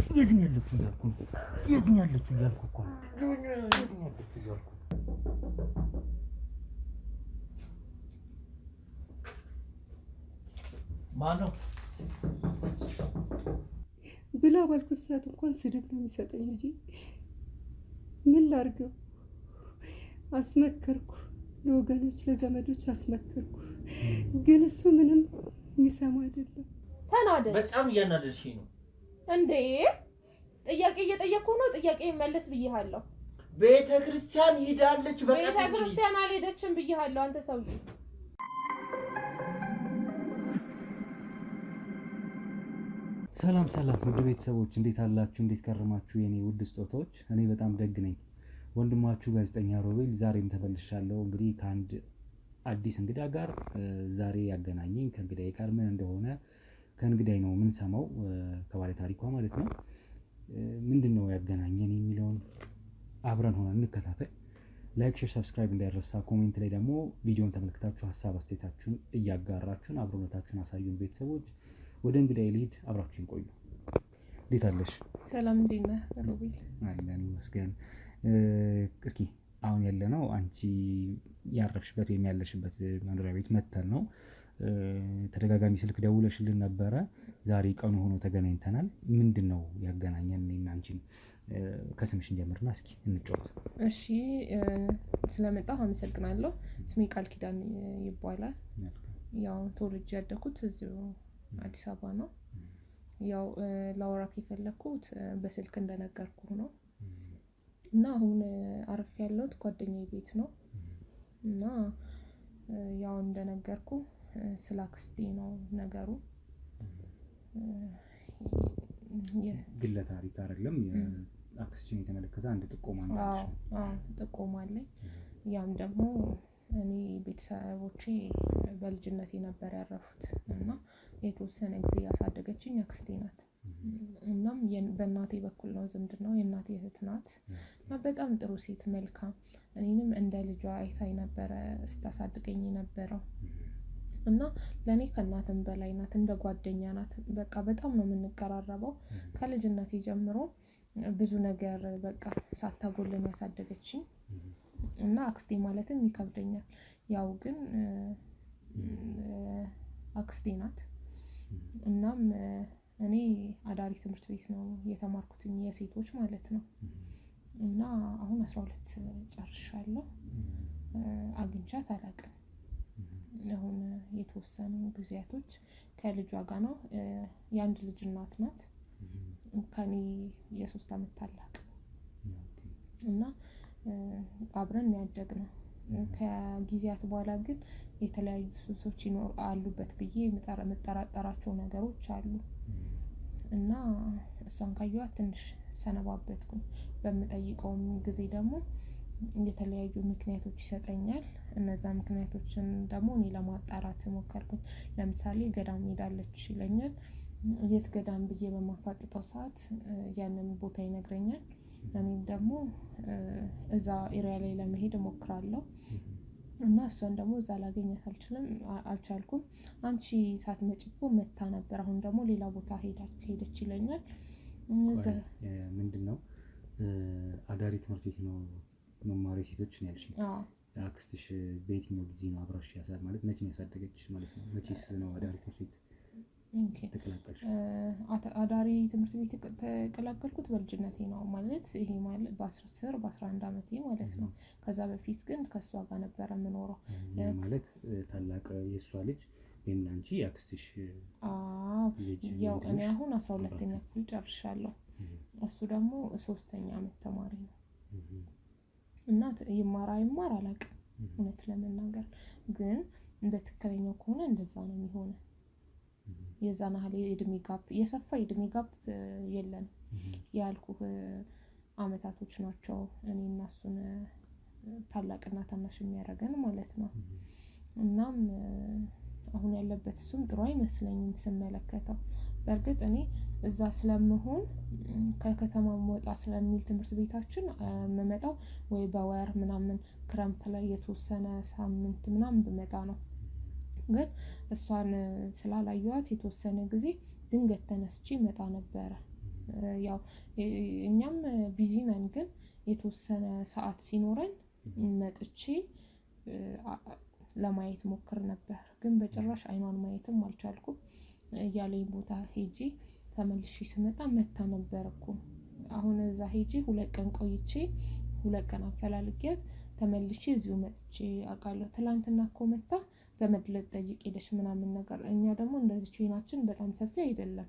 የት ነው ያለችው እያልኩ ነው። የት ነው ያለችው እያልኩ እኮ ነው። የት ነው ያለችው እያልኩ ማነው ብላ ባልኩት ሰዓት እንኳን ስድብ ነው የሚሰጠኝ ልጄ። ምን ላድርገው? አስመከርኩ፣ ለወገኖች ለዘመዶች አስመከርኩ፣ ግን እሱ ምንም የሚሰማ አይደለም። ተናደድ። በጣም እያናደድሽኝ ነው እንዴ! ጥያቄ እየጠየቅኩ ነው። ጥያቄ መለስ ብዬሃለሁ። ቤተ ክርስቲያን ሄዳለች። በቃ ቤተ ክርስቲያን አልሄደችም ብዬሃለሁ። አንተ ሰውዬ ሰላም ሰላም ውድ ቤተሰቦች እንዴት አላችሁ? እንዴት ከረማችሁ? የኔ ውድ ስጦታዎች፣ እኔ በጣም ደግ ነኝ። ወንድማችሁ ጋዜጠኛ ሮቤል ዛሬም ተመልሻለሁ። እንግዲህ ከአንድ አዲስ እንግዳ ጋር ዛሬ ያገናኘኝ ከእንግዳዬ ጋር ምን እንደሆነ ከእንግዳዬ ነው የምንሰማው፣ ከባለ ታሪኳ ማለት ነው። ምንድን ነው ያገናኘን የሚለውን አብረን ሆነን እንከታተል። ላይክ፣ ሼር፣ ሰብስክራይብ እንዳይረሳ። ኮሜንት ላይ ደግሞ ቪዲዮን ተመልክታችሁ ሀሳብ አስተያየታችሁን እያጋራችሁን አብሮነታችሁን አሳዩን። ቤተሰቦች ወደ እንግዳዬ ልሂድ፣ አብራችሁን ቆዩ። እንዴት አለሽ? ሰላም፣ እንዴት ነህ ሮቤል? አለን ይመስገን። እስኪ አሁን ያለነው አንቺ ያረፍሽበት ወይም ያለሽበት መኖሪያ ቤት መተን ነው። ተደጋጋሚ ስልክ ደውለሽልን ነበረ። ዛሬ ቀኑ ሆኖ ተገናኝተናል። ምንድን ነው ያገናኘን እኔና አንቺን? ከስምሽን ጀምርና እስኪ እንጫወት። እሺ፣ ስለመጣሁ አመሰግናለሁ። ስሜ ቃል ኪዳን ይባላል። ያው ተወልጄ ያደኩት እዚሁ አዲስ አበባ ነው። ያው ላወራክ የፈለኩት በስልክ እንደነገርኩ ነው እና አሁን አረፍ ያለሁት ጓደኛዬ ቤት ነው እና ያው እንደነገርኩ ስለ አክስቴ ነው ነገሩ። ግለ ታሪክ አይደለም፣ አክስችን የተመለከተ አንድ ጥቆማ ነው። አዎ ጥቆማ አለኝ። ያም ደግሞ እኔ ቤተሰቦቼ በልጅነቴ ነበር ያረፉት እና የተወሰነ ጊዜ ያሳደገችኝ አክስቴ ናት። እናም በእናቴ በኩል ነው ዝምድናው፣ የእናቴ እህት ናት እና በጣም ጥሩ ሴት፣ መልካም፣ እኔንም እንደ ልጇ አይታኝ ነበረ ስታሳድገኝ ነበረው እና ለእኔ ከእናትም በላይ ናት፣ እንደ ጓደኛ ናት። በቃ በጣም ነው የምንቀራረበው። ከልጅነቴ ጀምሮ ብዙ ነገር በቃ ሳታጎልን ያሳደገችኝ እና አክስቴ ማለትም ይከብደኛል። ያው ግን አክስቴ ናት። እናም እኔ አዳሪ ትምህርት ቤት ነው የተማርኩትኝ፣ የሴቶች ማለት ነው። እና አሁን 12 ጨርሻለሁ። አግኝቻት አላውቅም። አሁን የተወሰኑ ጊዜያቶች ከልጇ ጋር ነው። የአንድ ልጅ እናት ናት። ከኔ የ3 ዓመት ታላቅ እና አብረን ያደግነው። ከጊዜያት በኋላ ግን የተለያዩ ሱሶች አሉበት ብዬ የምጠራጠራቸው ነገሮች አሉ እና እሷን ካየኋት ትንሽ ሰነባበትኩኝ። በምጠይቀውም ጊዜ ደግሞ የተለያዩ ምክንያቶች ይሰጠኛል። እነዛ ምክንያቶችን ደግሞ እኔ ለማጣራት ሞከርኩኝ። ለምሳሌ ገዳም ሄዳለች ይለኛል። የት ገዳም ብዬ በማፋጥጠው ሰዓት ያንን ቦታ ይነግረኛል። እኔም ደግሞ እዛ ኤሪያ ላይ ለመሄድ እሞክራለሁ እና እሷን ደግሞ እዛ ላገኘት አልቻልኩም። አንቺ ሳትመጪ እኮ መታ ነበር፣ አሁን ደግሞ ሌላ ቦታ ሄደች ይለኛል። ምንድን ነው አዳሪ ትምህርት ቤት ነው መማሪያ ሴቶች ነው ያልሽኝ? አክስትሽ በየትኛው ጊዜ ነው አብራሽ ማለት መቼ ነው ያሳደገች ማለት ነው? መቼስ ነው አዳሪ ትምህርት ቤት ተቀላቀልሽ? አዳሪ ትምህርት ቤት ተቀላቀልኩት በልጅነቴ ነው ማለት ይሄ ማለት በ10 በ11 ዓመቴ ማለት ነው። ከዛ በፊት ግን ከሷ ጋር ነበረ የምኖረው። ማለት ታላቅ የሷ ልጅ ወይም አንቺ አክስትሽ? ያው እኔ አሁን 12ኛ ክፍል ጨርሻለሁ። እሱ ደግሞ 3ኛ ዓመት ተማሪ ነው እና ይማር አይማር አላውቅም እውነት ለመናገር፣ ግን በትክክለኛው ከሆነ እንደዛ ነው የሚሆነው። የዛን ያህል የእድሜ ጋፕ የሰፋ የእድሜ ጋፕ የለም ያልኩህ አመታቶች ናቸው እኔ እና እሱን ታላቅና ታናሽ የሚያደርገን ማለት ነው። እናም አሁን ያለበት እሱም ጥሩ አይመስለኝም ስመለከተው። በእርግጥ እኔ እዛ ስለምሆን ከከተማ ወጣ ስለሚል ትምህርት ቤታችን የምመጣው ወይ በወር ምናምን ክረምት ላይ የተወሰነ ሳምንት ምናምን ብመጣ ነው። ግን እሷን ስላላየኋት የተወሰነ ጊዜ ድንገት ተነስቼ መጣ ነበረ ያው እኛም ቢዚ ነን፣ ግን የተወሰነ ሰዓት ሲኖረን መጥቼ ለማየት ሞክር ነበር። ግን በጭራሽ አይኗን ማየትም አልቻልኩም። ያለኝ ቦታ ሄጄ ተመልሼ ስመጣ መታ ነበር እኮ። አሁን እዛ ሄጄ 2 ቀን ቆይቼ 2 ቀን አፈላልጊያት ተመልሼ እዚሁ መጥቼ አውቃለሁ። ትላንትና እኮ መታ ዘመድ ልትጠይቅ ሄደሽ ምናምን ነገር። እኛ ደግሞ እንደዚህ ቼናችን በጣም ሰፊ አይደለም።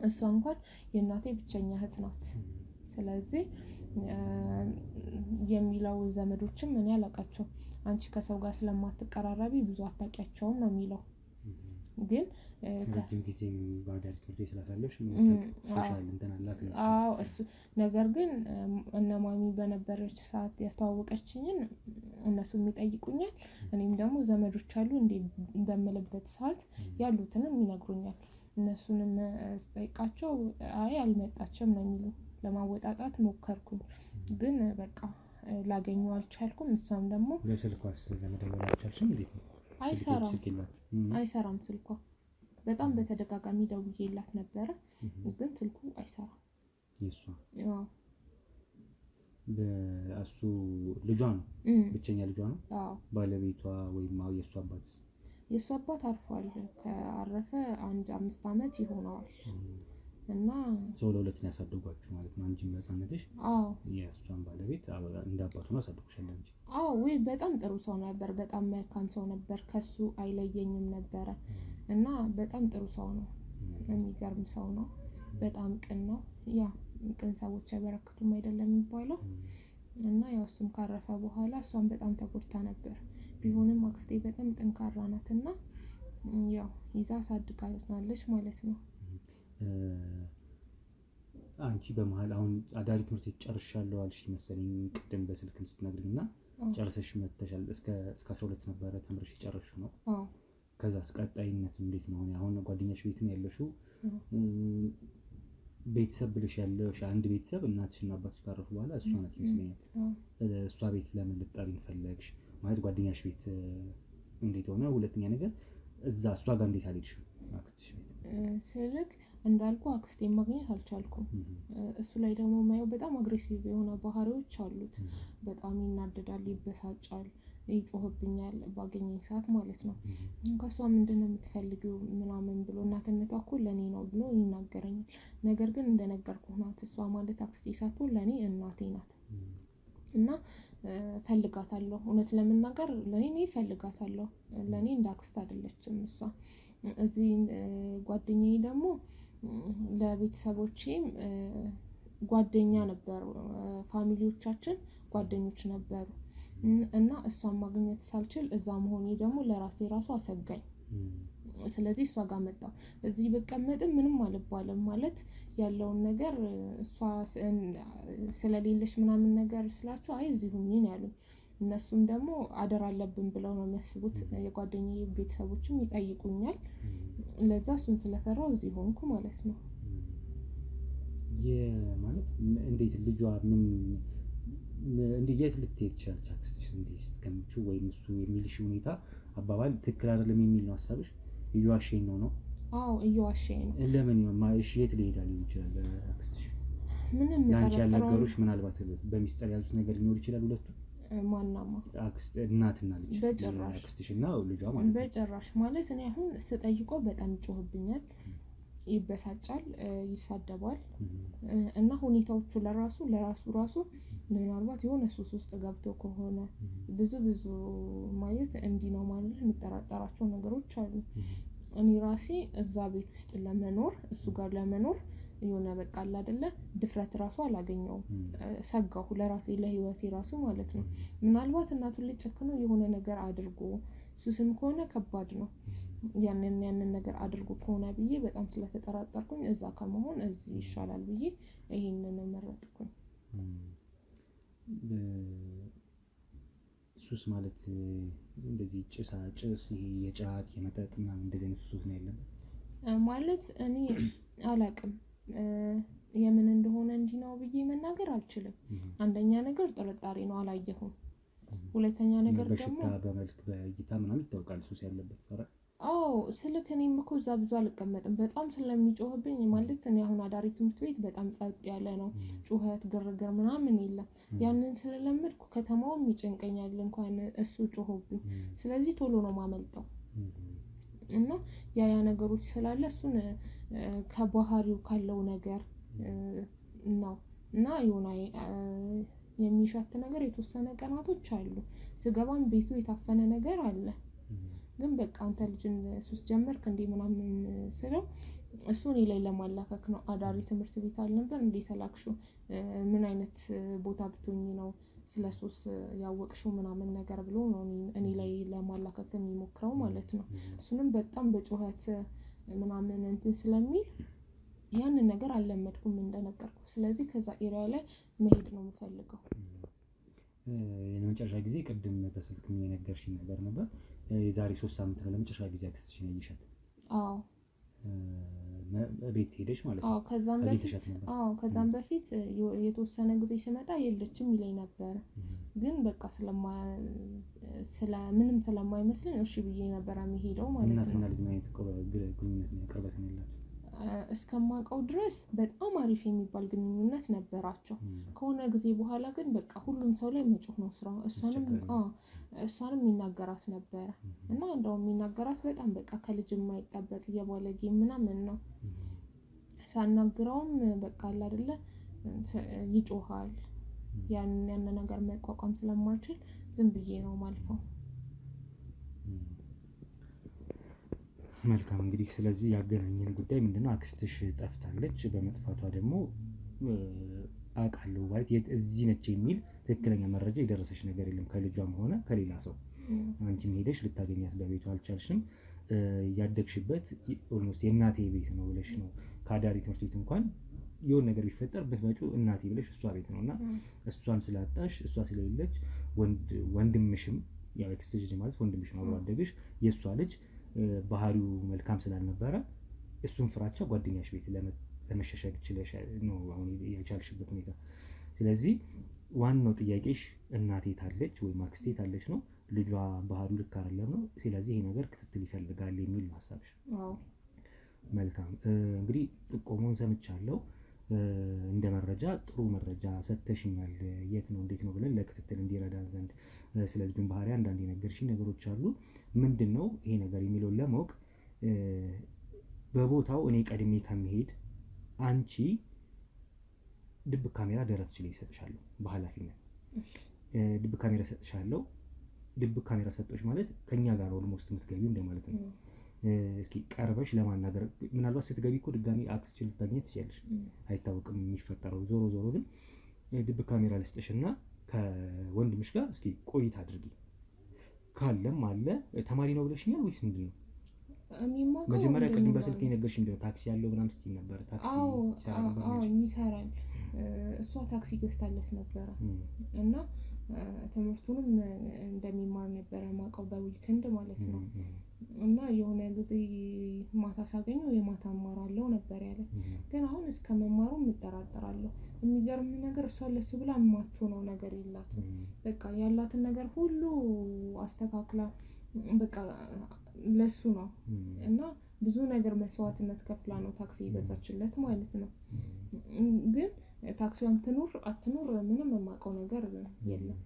እሷ እንኳን የእናቴ ብቸኛ እህት ናት። ስለዚህ የሚለው ዘመዶችም እኔ አላውቃቸውም፣ አንቺ ከሰው ጋር ስለማትቀራረቢ ብዙ አታውቂያቸውም ነው የሚለው። ግን ረጅም ጊዜ ባዳሪ ትምህርት ቤት ስላሳለፍሽ ሶሻል እንትን አላት። አዎ እሱ ነገር ግን እነ ማሚ በነበረች ሰዓት ያስተዋወቀችኝን እነሱም ይጠይቁኛል። እኔም ደግሞ ዘመዶች አሉ እንዴ በምልበት ሰዓት ያሉትንም ይነግሩኛል። እነሱንም ስጠይቃቸው አይ አልመጣችም ነው የሚሉኝ። ለማወጣጣት ሞከርኩኝ፣ ግን በቃ ላገኘው አልቻልኩም። እሷም ደግሞ በስልኳስ ለመደወል አልቻልሽም? እንዴት ነው? አይሰራም ስልኳ። በጣም በተደጋጋሚ ደውዬላት ነበረ፣ ግን ስልኩ አይሰራም። የእሷ በእሱ ልጇ ነው፣ ብቸኛ ልጇ ነው። ባለቤቷ ወይም የእሱ አባት? የእሱ አባት አርፏል። ከአረፈ 5 ዓመት ይሆነዋል። እና ሰው ለሁለት ነው ያሳደጓችሁ ማለት ነው። አንቺም በሕፃንነትሽ የእሷን ባለቤት እንደ አባቱ ነው ያሳደጉሻል እንጂ? አዎ ወይ በጣም ጥሩ ሰው ነበር፣ በጣም መልካም ሰው ነበር። ከሱ አይለየኝም ነበረ እና በጣም ጥሩ ሰው ነው። የሚገርም ሰው ነው። በጣም ቅን ነው። ያ ቅን ሰዎች አይበረክቱም አይደለም የሚባለው። እና ያው እሱም ካረፈ በኋላ እሷን በጣም ተጎድታ ነበር። ቢሆንም አክስቴ በጣም ጠንካራ ናት እና ያው ይዛ አሳድጋለች ማለት ነው። አንቺ በመሀል አሁን አዳሪ ትምህርት ቤት ጨርሻለሁ አልሽ መሰለኝ ቅድም በስልክም ስትነግሪኝ እና ጨርሰሽ መጥተሻል። እስከ 12 ነበረ ተምረሽ የጨረስሽው ነው? ከዛስ ቀጣይነቱ እንዴት ነው? አሁን ጓደኛሽ ቤት ነው ያለሽው? ቤተሰብ ብለሽ ያለሽ አንድ ቤተሰብ እናትሽና አባትሽ ካረፉ በኋላ እሷ ናት ይመስለኛል። እሷ ቤት ለምን ልትጠሪኝ ፈለግሽ? ማለት ጓደኛሽ ቤት እንዴት ሆነ? ሁለተኛ ነገር እዛ እሷ ጋር እንዴት አልሄድሽም? አክስትሽ ቤት ስልክ እንዳልኩ አክስቴን ማግኘት አልቻልኩም። እሱ ላይ ደግሞ የማየው በጣም አግሬሲቭ የሆነ ባህሪዎች አሉት። በጣም ይናደዳል፣ ይበሳጫል፣ ይጮህብኛል ባገኘኝ ሰዓት ማለት ነው። ከሷ ምንድነው የምትፈልጊው ምናምን ብሎ እናትነቷ እኮ ለኔ ነው ብሎ ይናገረኛል። ነገር ግን እንደነገርኩህ ናት። እሷ ማለት አክስቴ ሳትሆን ለኔ እናቴ ናት እና ፈልጋታለሁ። እውነት ለመናገር ለኔ ፈልጋታለሁ። ለኔ እንደ አክስት አይደለችም እሷ። እዚህ ጓደኛዬ ደግሞ ለቤተሰቦቼም ጓደኛ ነበሩ። ፋሚሊዎቻችን ጓደኞች ነበሩ እና እሷን ማግኘት ሳልችል እዛ መሆኔ ደግሞ ለራሴ ራሱ አሰጋኝ። ስለዚህ እሷ ጋር መጣሁ። እዚህ ብቀመጥም ምንም አልባልም ማለት ያለውን ነገር እሷ ስለሌለች ምናምን ነገር ስላቸው አይ እዚህ ሁኚ ነው ያሉኝ። እነሱም ደግሞ አደራ አለብን ብለው ነው የሚያስቡት። የጓደኛዬ ቤተሰቦችም ይጠይቁኛል። ለዛ እሱን ስለፈራው እዚህ ሆንኩ ማለት ነው። ማለት እንዴት ልጇ ምን የት ልትሄድ ቻለች አክስትሽ? እንዴት ስትገምቺው ወይም እሱ የሚልሽ ሁኔታ አባባል ትክክል አይደለም የሚል ነው ሀሳብሽ? እየዋሸኝ ነው? አዎ እየዋሸኝ ነው። ለምን እሺ የት ሊሄድ ይችላል አክስትሽ? ምንም ያንቺ ያልነገሩሽ ምናልባት በሚስጥር ያዙት ነገር ሊኖር ይችላል? ሁለቱ ማናማ አክስት እናትና ልጅ በጭራሽ አክስትሽና ልጇ ማለት ነው? በጭራሽ ማለት እኔ አሁን ስጠይቀው በጣም ይጮህብኛል፣ ይበሳጫል፣ ይሳደባል እና ሁኔታዎቹ ለራሱ ምናልባት የሆነ ሱስ ውስጥ ገብቶ ከሆነ ብዙ ማለት እንዲህ ነው ማለት የምጠራጠራቸው ነገሮች አሉ። እኔ ራሴ እዛ ቤት ውስጥ ለመኖር እሱ ጋር ለመኖር የሆነ በቃ አለ አይደለ ድፍረት ራሱ አላገኘውም። ሰጋሁ ለራሴ ለህይወቴ ራሱ ማለት ነው። ምናልባት እናቱን ጨክኖ የሆነ ነገር አድርጎ ሱስም ከሆነ ከባድ ነው። ያንን ነገር አድርጎ ከሆነ ብዬ በጣም ስለተጠራጠርኩኝ እዛ ከመሆን እዚህ ይሻላል ብዬ ይሄንን መረጥኩኝ። ሱስ ማለት እንደዚህ ጭስ ይሄ የጫት የመጠጥ ምናምን እንደዚህ አይነት ሱስ ነው ያለበት ማለት እኔ አላቅም የምን እንደሆነ እንዲህ ነው ብዬ መናገር አልችልም። አንደኛ ነገር ጥርጣሬ ነው፣ አላየሁም። ሁለተኛ ነገር ደግሞ በሽታ በመልክ በእይታ ምናምን ይታወቃል ሱስ ያለበት ሰራ አዎ ስልክ እኔም እኮ እዛ ብዙ አልቀመጥም በጣም ስለሚጮህብኝ ማለት እኔ አሁን አዳሪ ትምህርት ቤት በጣም ጸጥ ያለ ነው ጩኸት ግርግር ምናምን የለም ያንን ስለለመድኩ ከተማውም ይጨንቀኛል እንኳን እሱ ጮሆብኝ ስለዚህ ቶሎ ነው ማመልጠው እና ያ ነገሮች ስላለ እሱን ከባህሪው ካለው ነገር ነው እና የሆነ የሚሻት ነገር የተወሰነ ቀናቶች አሉ ስገባም ቤቱ የታፈነ ነገር አለ ግን በቃ አንተ ልጅን ሱስ ጀመርክ እንዴ ምናምን ስለው እሱ እኔ ላይ ለማላከክ ነው አዳሪ ትምህርት ቤት አልነበር እንዴ ተላክሽው ምን አይነት ቦታ ብትሆኚ ነው ስለሱስ ያወቅሽው ምናምን ነገር ብሎ ነው እኔ ላይ ለማላከክ የሚሞክረው ማለት ነው እሱንም በጣም በጩኸት ምናምን እንትን ስለሚል ያንን ነገር አልለመድኩም እንደነገርኩ ስለዚህ ከዛ ኤሪያ ላይ መሄድ ነው የምፈልገው የመጨረሻ ጊዜ ቅድም በስልክ የነገርሽኝ ነበር የዛሬ 3 ሳምንት ነው ለመጨረሻ ጊዜ አክስትሽ ነው ያየሻት አዎ ቤት ሄደሽ ማለት ነው አዎ ከዛም በፊት የተወሰነ ጊዜ ስመጣ የለችም ይለኝ ነበር ግን በቃ ምንም ስለማይመስለኝ እሺ ብዬ ነበር የሚሄደው ማለት ነው እናትና ልጅ ማለት ግንኙነት ነው ቅርበት ነው ያላችሁ እስከማውቀው ድረስ በጣም አሪፍ የሚባል ግንኙነት ነበራቸው ከሆነ ጊዜ በኋላ ግን በቃ ሁሉም ሰው ላይ መጮህ ነው ስራ እሷንም ይናገራት ነበረ እና እንደውም የሚናገራት በጣም በቃ ከልጅ የማይጠበቅ የባለጌ ምናምን ነው ሳናግረውም በቃ አለ አይደለ ይጮሃል ያን ነገር መቋቋም ስለማልችል ዝም ብዬ ነው ማልፈው መልካም እንግዲህ ስለዚህ ያገናኘን ጉዳይ ምንድነው አክስትሽ ጠፍታለች በመጥፋቷ ደግሞ አውቃለሁ ማለት እዚህ ነች የሚል ትክክለኛ መረጃ የደረሰሽ ነገር የለም ከልጇም ሆነ ከሌላ ሰው አንቺም ሄደሽ ልታገኛት በቤቱ አልቻልሽም ያደግሽበት ኦልሞስት የእናቴ ቤት ነው ብለሽ ነው ከአዳሪ ትምህርት ቤት እንኳን የሆነ ነገር ቢፈጠር ብትመጪው እናቴ ብለሽ እሷ ቤት ነውና እሷን ስላጣሽ እሷ ስለሌለች ወንድምሽም ያው አክስትሽ ማለት ወንድምሽ ነው አብሮ አደግሽ የእሷ ልጅ ባህሪው መልካም ስላልነበረ እሱን ፍራቻ ጓደኛሽ ቤት ለመሸሸግ ችለሽ ነው አሁን የቻልሽበት ሁኔታ ስለዚህ ዋናው ጥያቄሽ እናቴ ታለች ወይ አክስቴ ታለች ነው ልጇ ባህሪው ልክ አይደለም ነው ስለዚህ ይሄ ነገር ክትትል ይፈልጋል የሚል ነው ሐሳብሽ አዎ መልካም እንግዲህ ጥቆማውን ሰምቻለሁ እንደ መረጃ ጥሩ መረጃ ሰጥተሽኛል የት ነው እንዴት ነው ብለን ለክትትል እንዲረዳን ዘንድ ስለ ልጁን ባህሪ አንዳንድ የነገርሽኝ ነገሮች አሉ ምንድነው ይሄ ነገር የሚለውን ለማወቅ በቦታው እኔ ቀድሜ ከመሄድ አንቺ ድብቅ ካሜራ ደረትሽ ላይ ይሰጥሻለሁ በኃላፊነት ድብቅ ካሜራ ሰጥሻለሁ ድብቅ ካሜራ ሰጥቶሽ ማለት ከኛ ጋር ኦልሞስት የምትገቢው እንደማለት ነው እስኪ ቀርበሽ ለማናገር ምናልባት ስትገቢ እኮ ድጋሚ አክስትሽ ልታገኝ ትችያለሽ አይታወቅም የሚፈጠረው ዞሮ ግን ድብቅ ካሜራ ልስጥሽና ከወንድምሽ ጋር እስኪ ቆይታ አድርጊ ካለም አለ ተማሪ ነው ብለሽኛል ወይስ ምንድነው መጀመሪያ ቅድም በስልክ የነገርሽኝ እንደው ታክሲ ያለው ምናምን ስትይ ነበር ታክሲ ይሰራል እሷ ታክሲ ገዝታለች ነበር እና ትምህርቱንም እንደሚማር ነበር ማውቀው በዊክንድ ማለት ነው እና የሆነ ጊዜ ማታ ሳገኘው የማታ እማራለሁ ነበር ያለ ግን አሁን እስከ መማሩ እጠራጠራለሁ የሚገርም ነገር እሷ ለሱ ብላ የማትሆነው ነገር የላትም በቃ ያላትን ነገር ሁሉ አስተካክላ በቃ ለሱ ነው እና ብዙ ነገር መስዋዕትነት ከፍላ ነው ታክሲ የገዛችለት ማለት ነው ግን ታክሲዋም ትኑር አትኑር ምንም የማውቀው ነገር የለም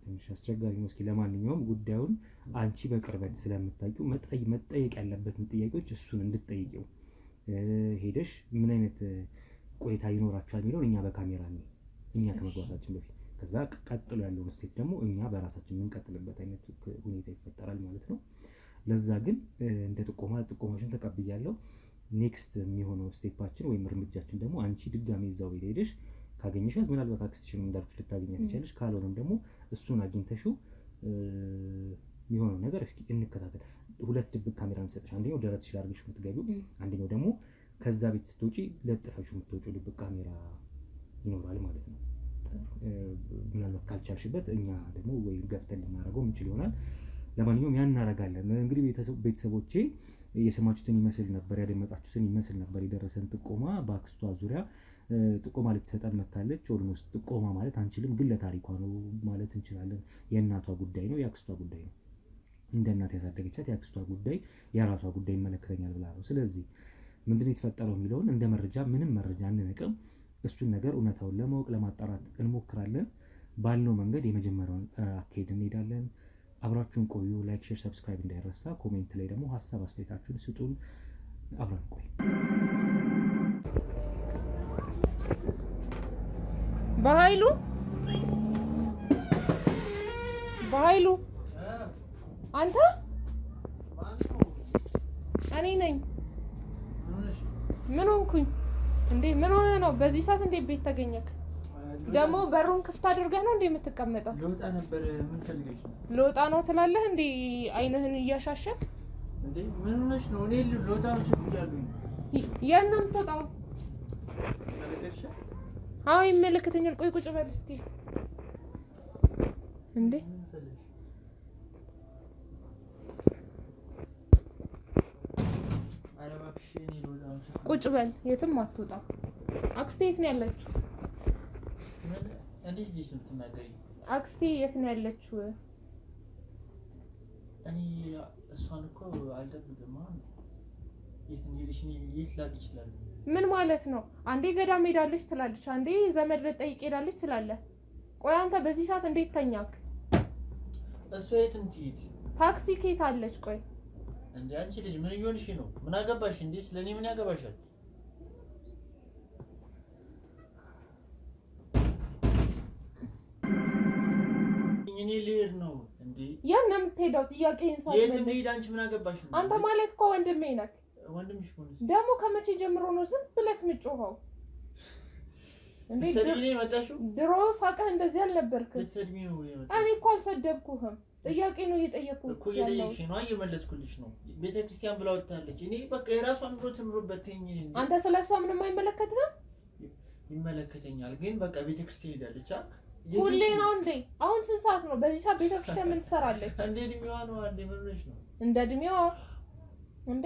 ትንሽ አስቸጋሪ ነው እስኪ ለማንኛውም ጉዳዩን አንቺ በቅርበት ስለምታውቂው መጠየቅ ያለበትን ጥያቄዎች እሱን እንድትጠይቂው ሄደሽ ምን አይነት ቆይታ ይኖራችኋል የሚለውን እኛ በካሜራ ነው እኛ ከመግባታችን በፊት ከዛ ቀጥሎ ያለውን ስቴፕ ደግሞ እኛ በራሳችን የምንቀጥልበት አይነት ሁኔታ ይፈጠራል ማለት ነው ለዛ ግን እንደ ጥቆማሽን ተቀብያለሁ ኔክስት የሚሆነው ስቴፓችን ወይም እርምጃችን ደግሞ አንቺ ድጋሚ እዛው ቤት ሄደሽ ካገኘሻት ምናልባት አክስትሽን እንዳልኩሽ ልታገኛት ትችያለሽ ካልሆነም ደግሞ እሱን አግኝተሽው የሚሆነው ነገር እስኪ እንከታተል ሁለት ድብቅ ካሜራ እንሰጥሽ አንደኛው ደረትሽ ላይ አድርገሽ የምትገቢው አንደኛው ደግሞ ከዛ ቤት ስትወጪ ለጥፈሽው የምትወጪው ድብቅ ካሜራ ይኖራል ማለት ነው ምናልባት ካልቻልሽበት እኛ ደግሞ ወይ ገፍተን ልናደርገው የምንችል ይሆናል ለማንኛውም ያን እናደርጋለን እንግዲህ ቤተሰቦቼ የሰማችሁትን ይመስል ነበር ያደመጣችሁትን ይመስል ነበር የደረሰን ጥቆማ በአክስቷ ዙሪያ ጥቆማ ልትሰጠን መታለች ኦልሞስት ጥቆማ ማለት አንችልም ግን ለታሪኳ ነው ማለት እንችላለን የእናቷ ጉዳይ ነው የአክስቷ ጉዳይ ነው እንደ እናት ያሳደገቻት የአክስቷ ጉዳይ የራሷ ጉዳይ ይመለከተኛል ብላ ነው። ስለዚህ ምንድነው የተፈጠረው የሚለውን እንደ መረጃ ምንም መረጃ አንነቅም። እሱን ነገር እውነታውን ለማወቅ ለማጣራት እንሞክራለን። ባልነው መንገድ የመጀመሪያውን አካሄድ እንሄዳለን። አብራችሁን ቆዩ። ላይክ፣ ሼር፣ ሰብስክራይብ እንዳይረሳ። ኮሜንት ላይ ደግሞ ሀሳብ አስተያየታችሁን ስጡን። አብረን ቆይ። በኃይሉ አንተ? እኔ ነኝ። ምን ሆንኩኝ እንዴ? ምን ሆነ ነው በዚህ ሰዓት እንዴ ቤት ተገኘክ? ደግሞ በሩን ክፍት አድርገህ ነው እንዴ የምትቀመጠው? ልወጣ ነበር። ምን ፈልገሽ ነው? ልወጣ ነው ትላለህ እንዴ አይንህን እያሻሸክ እንዴ? ምን ሆነሽ ነው? እኔ ልወጣ ነው ሸብያለሁ። የት ነው የምትወጣው? አዎ ይመለከተኛል። ቆይ ቁጭ በል እስኪ። እንዴ ቁጭ በል፣ የትም አትወጣም። አክስቴ የት ነው ያለችው? እንዴት እዚህ ስትናገሪ? አክስቴ የት ነው ያለችው? እኔ እሷን እኮ አልደብቅም። የት እንደሄደች የት ላቅ ይችላል? ምን ማለት ነው? አንዴ ገዳም ሄዳለች ትላለች፣ አንዴ ዘመድ ልትጠይቅ ሄዳለች ትላለህ። ቆይ አንተ በዚህ ሰዓት እንዴት ተኛክ? እሷ የትም ትሄድ፣ ታክሲ ከየት አለች? ቆይ እንዴ አንቺ ልጅ ምን እየሆንሽ ነው? ምን አገባሽ እንዴ? ስለኔ ምን ያገባሻል? እኔ ልሄድ ነው እንዴ? የት ነው የምትሄደው? ጥያቄህን ሳትመልስ የትም ልሄድ፣ አንቺ ምን አገባሽ? አንተ ማለት እኮ ወንድሜ ነህ። ወንድምሽ ሆነ ደግሞ ከመቼ ጀምሮ ነው ዝም ብለህ የምትጮኸው? እንዴ ልትሰድቢኝ ነው የመጣሽው? ድሮ ሳቀህ እንደዚህ አልነበርክም። ልትሰድቢኝ ነው የመጣሽው? እኔ እኮ አልሰደብኩህም። ጥያቄ ነው እየጠየኩህ እኮ እየጠየቅሽ ነው። እየመለስኩልሽ ነው። ቤተክርስቲያን ብላ ወጣለች። እኔ በቃ የራሷን ኑሮ ትኑርበት። ተይኝ። አንተ ስለሷ ምንም አይመለከትህም? ይመለከተኛል፣ ግን በቃ ቤተክርስቲያን ሄዳለች። ሁሌ ነው እንዴ? አሁን ስንት ሰዓት ነው? በዚህ ሰዓት ቤተክርስቲያን ምን ትሰራለች? እንደ እድሜዋ ነው። አንዴ ምን ሆነሽ ነው? እንደ እድሜዋ እንዴ?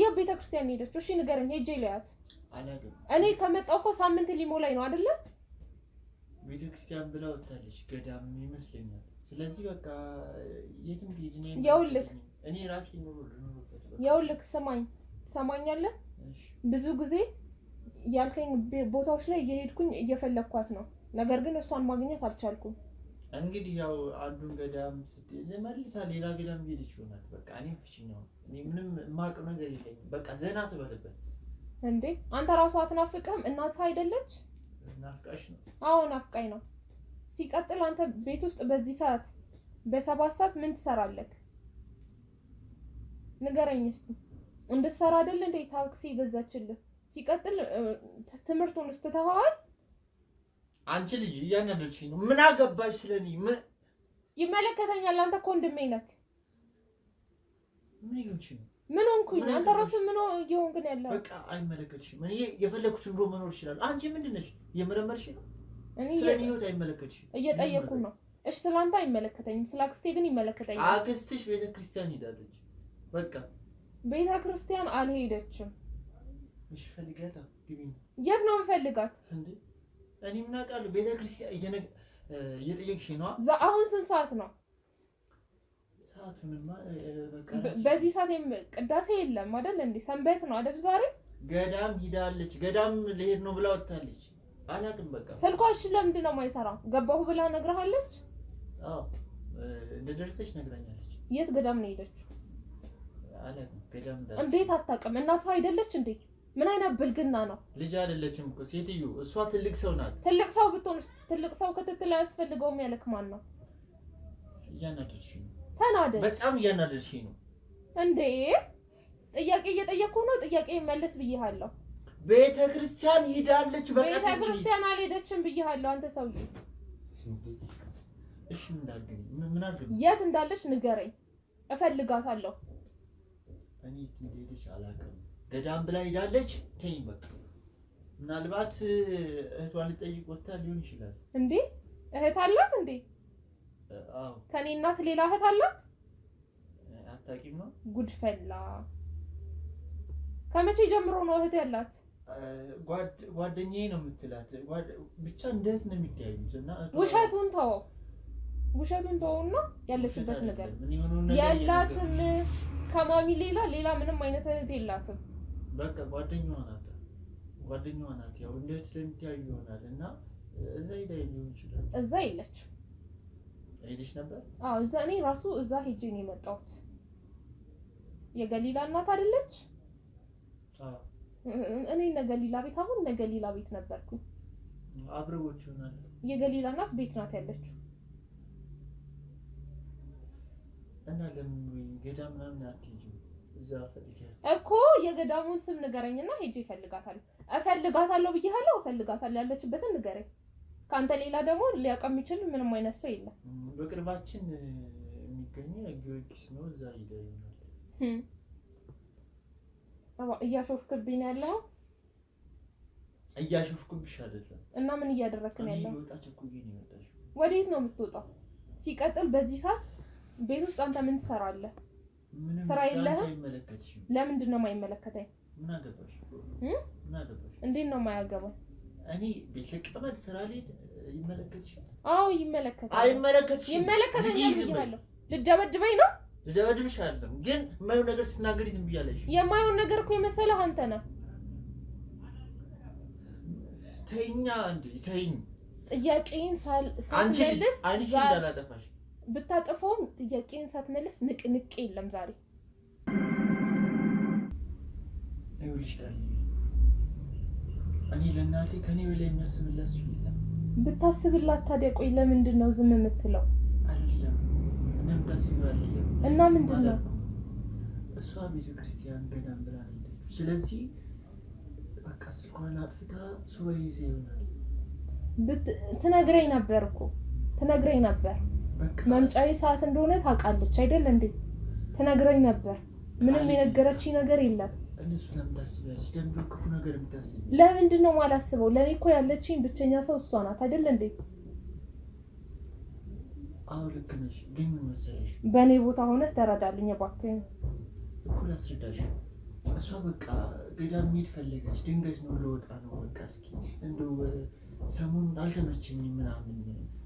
የት ቤተክርስቲያን ሄደችው? እሺ ንገረኝ፣ ሄጄ ልያት። አላውቅም። እኔ ከመጣሁ እኮ ሳምንት ሊሞላኝ ነው አይደለ? ቤተክርስቲያን ብላ ወጣለች። ገዳም ይመስለኛል። ስለዚህ በቃ የትም ቢሄድ ነው። ይኸውልህ እኔ ራሴ ኑሮ ልኖርበት። ይኸውልህ ስማኝ፣ ትሰማኛለህ? ብዙ ጊዜ ያልከኝ ቦታዎች ላይ እየሄድኩኝ እየፈለኳት ነው። ነገር ግን እሷን ማግኘት አልቻልኩም። እንግዲህ ያው አንዱን ገዳም ስትል መልሳ ሌላ ገዳም ሄደች ይሆናል። በቃ እኔ ፍቺኝ ነው። እኔ ምንም የማውቀው ነገር የለኝም። በቃ ዘና ትበልበት እንዴ። አንተ ራሷ አትናፍቅህም? እናትህ አይደለች? ናፍቃሽ ነው? አዎ ናፍቃኝ ነው። ሲቀጥል አንተ ቤት ውስጥ በዚህ ሰዓት በ7 ሰዓት ምን ትሰራለህ? ንገረኝ እስኪ። እንድትሰራ አይደል እንዴ ታክሲ ገዛችልህ? ሲቀጥል ትምህርቱን ስትተዋል። አንቺ ልጅ እያናደድሽኝ ነው። ምን አገባሽ ስለኔ? ምን ይመለከተኛል? አንተ እኮ ወንድሜ ነህ። ምን ይሁንሽ ነው? ምን ሆንኩኝ? አንተ ራስህ ምን እየሆንክ ነው ያለው? በቃ አይመለከትሽም። እኔ የፈለኩትን ኑሮ መኖር ይችላል። አንቺ ምንድን ነሽ? እየመረመርሽ ነው? እኔ ስለኔ ህይወት አይመለከትሽም። እየጠየኩህ ነው። እሺ ስላንተ አይመለከተኝም፣ ስለ አክስቴ ግን ይመለከተኛል። አክስትሽ ቤተክርስቲያን ሄዳለች። በቃ ቤተክርስቲያን አልሄደችም። እሺ ፈልጋታ ግቢ። የት ነው የምፈልጋት እንዴ? እኔ ምን አውቃለሁ? ቤተክርስቲያን እየጠየቅሽ ነው። አሁን ስንት ሰዓት ነው? ሰዓቱንማ በቃ በዚህ ሰዓት ቅዳሴ የለም አይደል እንዴ? ሰንበት ነው አይደል ዛሬ? ገዳም ሄዳለች። ገዳም ልሄድ ነው ብላ ወጣለች። አላውቅም። በቃ ስልኳ እሺ ለምንድን ነው የማይሰራው? ገባሁ ብላ ነግረሃለች? አዎ እንደደረሰች ነግራኛለች። የት ገዳም ነው ሄደችው? አላውቅም። ገዳም እንዳለች እንዴት አታውቅም? እናትህ አይደለች እንዴ? ምን አይነት ብልግና ነው? ልጅ አይደለችም እኮ ሴትዮ። እሷ ትልቅ ሰው ናት። ትልቅ ሰው ብትሆን ትልቅ ሰው ክትትል አያስፈልገውም ያለክ ማን ነው? እያናደድሽኝ ነው። ተናደድ። በጣም እያናደድሽኝ ነው እንዴ። ጥያቄ እየጠየቅኩ ነው። ጥያቄ መልስ ብዬሃለሁ። ቤተክርስቲያን ሄዳለች። በቃ ቤተክርስቲያን አልሄደችም ብዬሃለሁ። አንተ ሰውዬ እሺ ምን አድርገኝ? የት እንዳለች ንገረኝ፣ እፈልጋታለሁ። እኔ የት እንደሄደች አላውቅም። ገዳም ብላ ሄዳለች። ተይኝ በቃ። ምናልባት እህቷን ልጠይቅ ወጥታ ሊሆን ይችላል። እንዴ እህት አላት እንዴ? አዎ። ከኔ እናት ሌላ እህት አላት? አታውቂም ነው? ጉድፈላ። ከመቼ ጀምሮ ነው እህት ያላት? ጓደኛዬ ነው የምትላት። ብቻ እንደ እህት ነው የሚተያዩት። እና ውሸቱን ተወው፣ ውሸቱን ተውና ያለችበት ነገር ያላትም ከማሚ ሌላ ምንም አይነት እህት የላትም። በቃ ጓደኛዋ ናት። ያው እንዴት ስለምታዩ ይሆናል እና እዛ ሄዳ ሊሆን ይችላል። እዛ የለችም። ሄደሽ ነበር? አዎ እዛ እኔ ራሱ እዛ ሄጄ ነው የመጣሁት። የገሊላ እናት አይደለች? አዎ እኔ ነገሊላ ቤት አሁን ነገሊላ ቤት ነበርኩኝ። አብረውት ይሆናል። የገሊላ እናት ቤት ናት ያለችው። እና ለምን ገዳም ምናምን አትሄጂም? እዛ ፈልጊያት እኮ የገዳሙን ስም ንገረኝና ሄጄ እፈልጋታለሁ ብዬሃለሁ። እፈልጋታለሁ ያለችበትን ንገረኝ። ካንተ ሌላ ደግሞ ሊያውቅ የሚችል ምንም አይነት ሰው የለም። በቅርባችን የሚገኘው ጊዮርጊስ ነው። እዛ ሄዳ ይሆናል። እያሾፍክብኝ ነው ያለው። እያሾፍኩብሽ አይደለም። እና ምን እያደረክ ነው ያለው? ወጣ ቸኩዬ ነው የመጣሽው። ወዴት ነው የምትወጣው? ሲቀጥል በዚህ ሰዓት ቤት ውስጥ አንተ ምን ትሰራለህ? ስራ የለህም? ለምንድን ነው የማይመለከተኝ? ምን አገባሽ? እንዴት ነው የማያገባኝ? እኔ ቤት ልቀመጥ ስራ ልሄድ ይመለከትሻል? አዎ ይመለከታል። አይመለከትሽም? ይመለከተኛል ብያለሁ። ልደበድበኝ ነው? ልደበድብሽ አይደለም፣ ግን የማይሆን ነገር ስትናገሪ ዝም ብያለሽ። የማይሆን ነገር እኮ የመሰለህ አንተ ነህ። ተይኛ እንዴ ተይኝ። ጥያቄን ሳትመልስ አንቺ እንዳላጠፋሽ ብታጠፋውም ጥያቄን ሳትመልስ ንቅንቅ የለም ዛሬ። ይኸውልሽ ቃል እኔ ለእናቴ ከኔ በላይ የሚያስብላት ሰው የለም። ብታስብላት ታዲያ ቆይ ለምንድን ነው ዝም የምትለው? አይደለም ምንም ታስቢው አይደለም። እና ምንድን ነው? እሷ ቤተክርስቲያን ገዳም ብላ ነው የሄደችው። ስለዚህ በቃ ስልኳን አጥፍታ ሱባኤ ይዘ ይሆናል። ትነግረኝ ነበር እኮ ትነግረኝ ነበር። መምጫዬ ሰዓት እንደሆነ ታውቃለች አይደል እንዴ? ትነግረኝ ነበር። ምንም የነገረችኝ ነገር የለም። እነሱ ለምን ታስቢያለሽ? ለምን ክፉ ነገር የምታስቢ? ለምንድን ነው የማላስበው? ለኔ እኮ ያለችኝ ብቸኛ ሰው እሷ ናት አይደል እንዴ? አዎ ልክ ነሽ። ግን ምን መሰለሽ፣ በእኔ ቦታ ሆነህ ተረዳልኝ እባክህ። እኮ ላስረዳሽ። እሷ በቃ ገዳም መሄድ ፈለገች። ድንገት ነው ለወጣ ነው በቃ እስኪ እንደው ሰሞኑን አልተመቸኝም ምናምን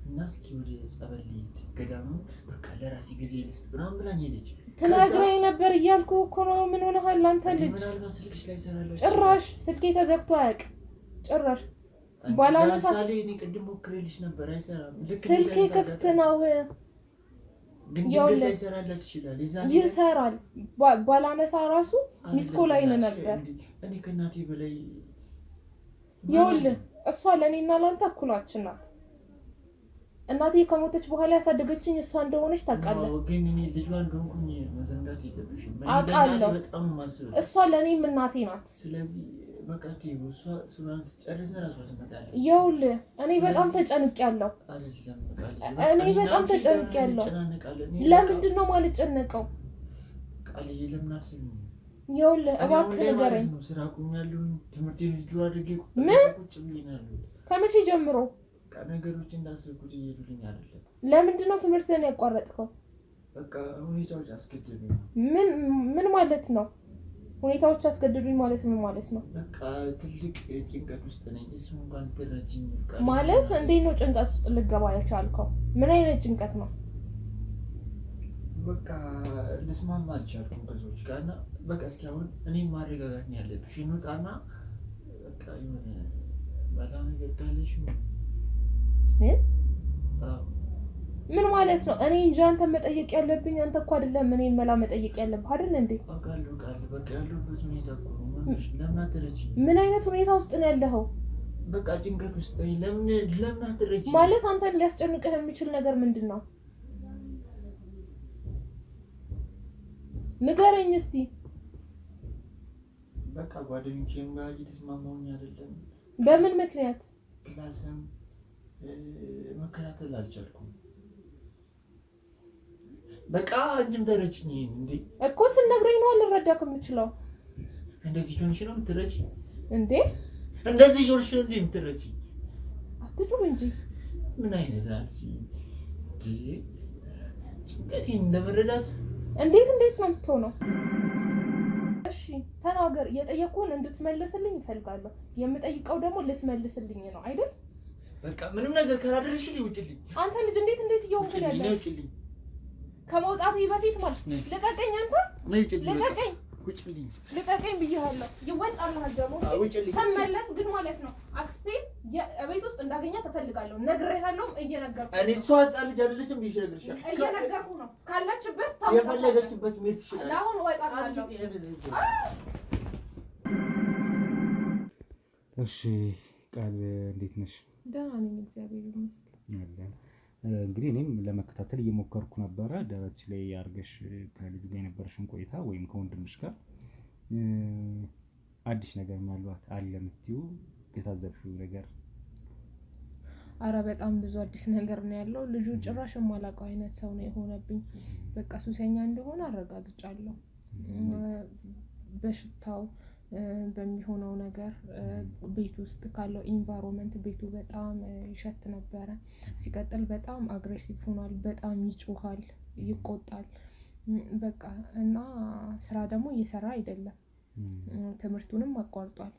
እና እስኪ ወደ ጸበል ልሂድ ገዳሙ በቃ ለራሴ ጊዜ ልስጥ ምናምን ብላኝ ሄደች። ትነግረኝ ነበር እያልኩ እኮ ነው። ምን ሆነሃል አንተ ልጅ? ምናልባት ስልክሽ ላይ ሰራለች። ጭራሽ ስልኬ ተዘግቶ አያውቅም። ጭራሽ ባላነሳሌ እኔ ቅድም ሞክሬልሽ ነበር አይሰራም። ልክ ስልኬ ክፍት ነው ግን ድንገት ላይ ሰራላት ይችላል። ይሰራል። ባላነሳ ራሱ ሚስኮ ላይ ነበር። እኔ ከእናቴ በላይ ይኸውልህ እሷ ለእኔና ለአንተ እኩላችን ናት። እናቴ ከሞተች በኋላ ያሳደገችኝ እሷ እንደሆነች ታውቃለህ። ግን እኔ ልጇ እንደሆንኩኝ መዘንጋት የለብሽም። አውቃለሁ። በጣም ማስብ እሷ ለእኔም እናቴ ናት። ስለዚህ በቃ ተይው። እሷ ሱባኤን ስትጨርስ እራሷ ትመጣለች። ይኸውልህ እኔ በጣም ተጨንቄያለሁ። እኔ በጣም ተጨንቄያለሁ። ለምንድን ነው የማልጨነቀው? ቃልዬ ለምን አትሰሚኝም? ይኸውልህ እባክህ ንገረኝ። ስራ አቁሜያለሁ። ትምህርቴን ልጁ አድርጌ ቁጭ ብዬ ነው ያለሁት። ከመቼ ጀምሮ? ነገሮች እንዳሰብኩት እየሄዱልኝ አይደለም። ለምንድን ነው ትምህርትህን ያቋረጥከው? በቃ ሁኔታዎች አስገደዱኝ። ምን ማለት ነው? ሁኔታዎች አስገደዱኝ ማለት ምን ማለት ነው? በቃ ትልቅ ጭንቀት ውስጥ ነኝ። እሱ እንኳን ትረጂኝ ማለት እንዴት ነው ጭንቀት ውስጥ ልገባ የቻልከው? ምን አይነት ጭንቀት ነው? በቃ ልስማማ አልቻልኩም ከሰዎች ጋር እና በቃ እስኪ አሁን እኔን ማረጋጋት ነው ያለብሽ። እንውጣና በቃ የሆነ ባላ ነገር ካለሽ ምን ማለት ነው? እኔ እንጂ አንተ መጠየቅ ያለብኝ አንተ እኮ አይደለም እኔን መላ መጠየቅ ያለብህ አይደል እንዴ? አውቃለሁ በቃ ያለሁበት ሁኔታ እኮ ነው። ለምን አትረጂኝ? ምን አይነት ሁኔታ ውስጥ ነው ያለኸው? በቃ ጭንቀት ውስጥ ነኝ። ለምን አትረጂኝ? ማለት አንተን ሊያስጨንቅህ የሚችል ነገር ምንድን ነው? ንገረኝ እስቲ። በቃ ጓደኞቼም ጋር እየተስማማሁኝ አይደለም። በምን ምክንያት? ክላስም መከታተል አልቻልኩም። በቃ አንቺም ተረጅኝ እንዴ? እኮ ስነግረኝ ነው ልረዳክ የምችለው። እንደዚህ ሆነሽ ነው የምትረጂኝ እንዴ? እንደዚህ ሆነሽ ነው እንዴ የምትረጂኝ? አትጩህ እንጂ። ምን አይነት ናት እንዴ? ጭንቀቴን እንደመረዳት እንዴት ነው የምትሆነው? እሺ ተናገር። የጠየቁን እንድትመልስልኝ እፈልጋለሁ። የምጠይቀው ደግሞ ልትመልስልኝ ነው አይደል? በቃ ምንም ነገር ካላደረሽልኝ ውጭልኝ። አንተ ልጅ እንዴት እየሆንክ ያለ? ውጭልኝ ከመውጣቴ በፊት ማለት ልቀቀኝ። አንተ ልቀቀኝ፣ ውጭልኝ፣ ልቀቀኝ ብዬሃለሁ። ይወጣልሃል ደግሞ ተመለስ። ግን ማለት ነው አክስቴ የቤት ውስጥ እንዳገኛ ተፈልጋለሁ። ነግሬሃለሁ፣ እየነገርኩህ ነው። እኔ እሷ ህፃን ልጅ አይደለችም ብዬሽ ነግሬሻለሁ። እየነገርኩህ ነው። ካለችበት የፈለገችበት መሄድ ትችላለች። አሁን እወጣልሃለሁ። እሺ ቃል እንዴት ነሽ? ደህና ነኝ እግዚአብሔር ይመስገን። እንግዲህ እኔም ለመከታተል እየሞከርኩ ነበረ። ደረትሽ ላይ አድርገሽ ከልጁ ጋር የነበረሽን ቆይታ ወይም ከወንድምሽ ጋር አዲስ ነገር ምናልባት አለ የምትይው የታዘብሽው ነገር? አረ በጣም ብዙ አዲስ ነገር ነው ያለው። ልጁ ጭራሽ የማላውቀው አይነት ሰው ነው የሆነብኝ። በቃ ሱሰኛ እንደሆነ አረጋግጫለሁ። በሽታው በሚሆነው ነገር ቤት ውስጥ ካለው ኢንቫይሮንመንት ቤቱ በጣም ይሸት ነበረ። ሲቀጥል በጣም አግሬሲቭ ሆኗል። በጣም ይጮሃል፣ ይቆጣል። በቃ እና ስራ ደግሞ እየሰራ አይደለም። ትምህርቱንም አቋርጧል።